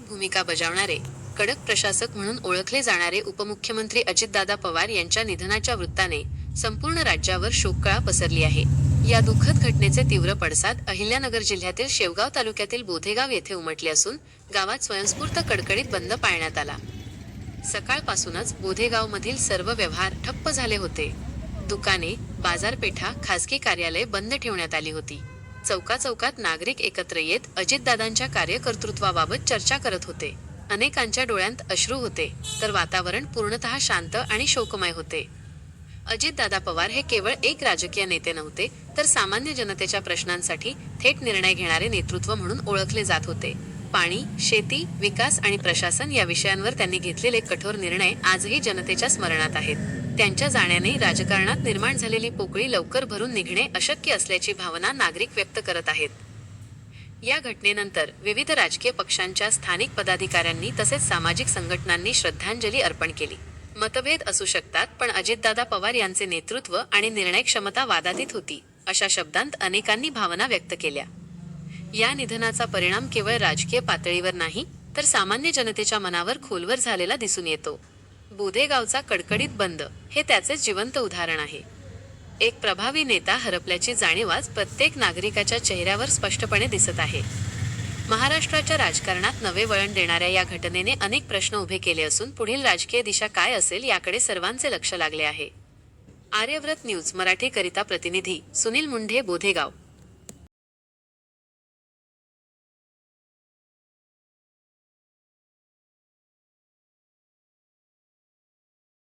भूमिका बजावणारे, कडक प्रशासक म्हणून ओळखले जाणारे उपमुख्यमंत्री अजितदादा पवार यांच्या निधनाच्या वृत्ताने संपूर्ण राज्यावर शोककळा पसरली आहे. या दुःखद घटनेचे तीव्र पडसाद अहिल्यानगर जिल्ह्यातील शेवगाव तालुक्यातील बोधेगाव येथे उमटले असून गावात स्वयंस्फूर्त कडकडीत बंद पाळण्यात आला. सकाळपासूनच बोधेगावमधील सर्व व्यवहार ठप्प झाले होते. दुकाने, बाजारपेठा, खासगी कार्यालये बंद ठेवण्यात आली होती. चौकाचौकात नागरिक एकत्र येत अजितदादांच्या कार्यकर्तृत्वाबाबत चर्चा करत होते. अनेकांच्या डोळ्यांत अश्रू होते, तर वातावरण पूर्णतः शांत आणि शोकमय होते. अजितदादा पवार हे केवळ एक राजकीय नेते नव्हते, तर सामान्य जनतेच्या प्रश्नांसाठी थेट निर्णय घेणारे नेतृत्व म्हणून ओळखले जात होते. पाणी, शेती, विकास आणि प्रशासन या विषयांवर त्यांनी घेतलेले कठोर निर्णय आजही जनतेच्या स्मरणात आहेत. त्यांच्या जाण्याने राजकारणात निर्माण झालेली पोकळी लवकर भरून निघणे अशक्य असल्याची भावना नागरिक व्यक्त करत आहेत. या घटनेनंतर विविध राजकीय पक्षांच्या स्थानिक पदाधिकाऱ्यांनी तसेच सामाजिक संघटनांनी श्रद्धांजली अर्पण केली. मतभेद असू शकतात, पण अजितदादा पवार यांचे नेतृत्व आणि निर्णय क्षमता वादातीत होती, अशा शब्दांत अनेकांनी भावना व्यक्त केल्या. या निधनाचा परिणाम केवळ राजकीय पातळीवर नाही, तर सामान्य जनतेच्या मनावर खोलवर झालेला दिसून येतो. बोधेगावचा कडकडीत बंद हे त्याचेच जिवंत उदाहरण आहे. एक प्रभावी नेता हरपल्याची जाणीव आज प्रत्येक नागरिकाच्या चेहऱ्यावर स्पष्टपणे दिसत आहे. महाराष्ट्राच्या राजकारणात नवे वळण देणाऱ्या या घटनेने अनेक प्रश्न उभे केले असून पुढील राजकीय दिशा काय असेल याकडे सर्वांचे लक्ष लागले आहे. आर्यव्रत न्यूज मराठी करिता प्रतिनिधी सुनील मुंढे, बोधेगाव.